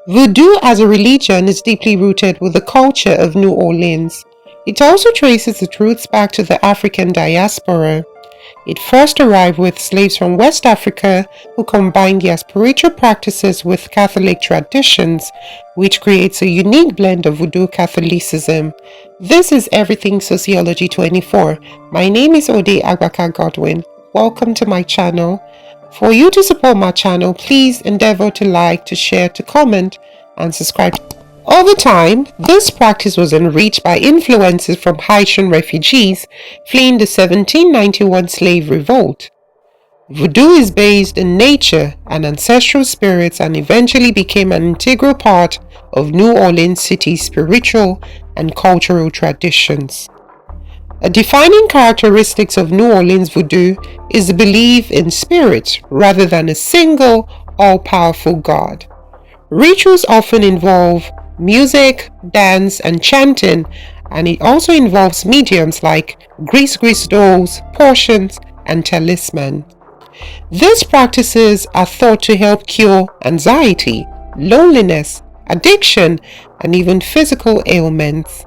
Voodoo as a religion is deeply rooted with the culture of New Orleans. It also traces its roots back to the African diaspora. It first arrived with slaves from West Africa who combined their spiritual practices with Catholic traditions, which creates a unique blend of Voodoo Catholicism. This is Everything Sociology 24. My name is Ode Agbaka Godwin. Welcome to my channel. For you to support my channel, please endeavor to like, to share, to comment, and subscribe. Over time, this practice was enriched by influences from Haitian refugees fleeing the 1791 slave revolt. Voodoo is based in nature and ancestral spirits and eventually became an integral part of New Orleans City's spiritual and cultural traditions. A defining characteristic of New Orleans Voodoo is the belief in spirits rather than a single, all-powerful god. Rituals often involve music, dance, and chanting, and it also involves mediums like grease dolls, potions, and talisman. These practices are thought to help cure anxiety, loneliness, addiction, and even physical ailments.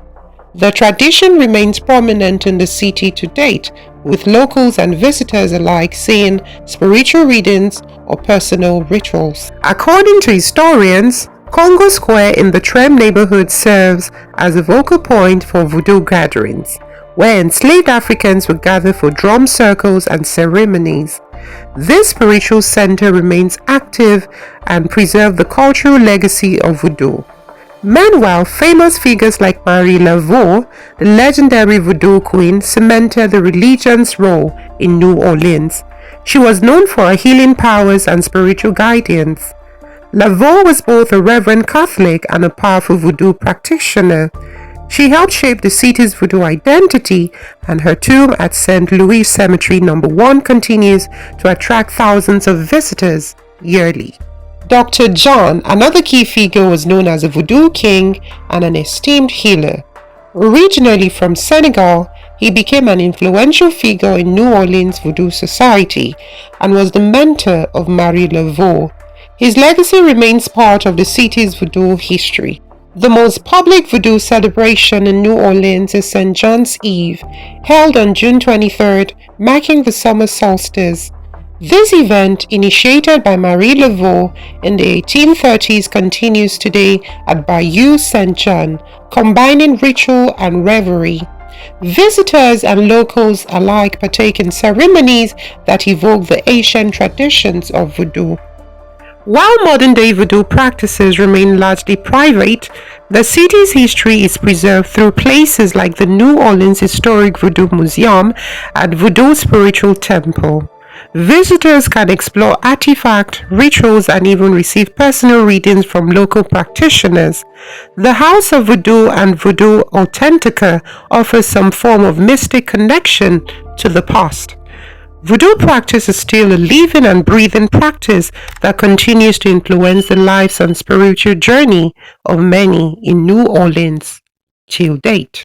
The tradition remains prominent in the city to date, with locals and visitors alike seeing spiritual readings or personal rituals. According to historians, Congo Square in the Trem neighborhood serves as a focal point for Voodoo gatherings, where enslaved Africans would gather for drum circles and ceremonies. This spiritual center remains active and preserves the cultural legacy of Voodoo. Meanwhile, famous figures like Marie Laveau, the legendary Voodoo queen, cemented the religion's role in New Orleans. She was known for her healing powers and spiritual guidance. Laveau was both a reverent Catholic and a powerful Voodoo practitioner. She helped shape the city's Voodoo identity, and her tomb at St. Louis Cemetery No. 1 continues to attract thousands of visitors yearly. Dr. John, another key figure, was known as a Voodoo king and an esteemed healer. Originally from Senegal, he became an influential figure in New Orleans Voodoo society and was the mentor of Marie Laveau. His legacy remains part of the city's Voodoo history. The most public Voodoo celebration in New Orleans is St. John's Eve, held on June 23rd, marking the summer solstice. This event, initiated by Marie Laveau in the 1830s, continues today at Bayou St. John, combining ritual and revelry. Visitors and locals alike partake in ceremonies that evoke the ancient traditions of Voodoo. While modern-day Voodoo practices remain largely private, the city's history is preserved through places like the New Orleans Historic Voodoo Museum and Voodoo Spiritual Temple. Visitors can explore artifacts, rituals, and even receive personal readings from local practitioners. The House of Voodoo and Voodoo Authentica offers some form of mystic connection to the past. Voodoo practice is still a living and breathing practice that continues to influence the lives and spiritual journey of many in New Orleans till date.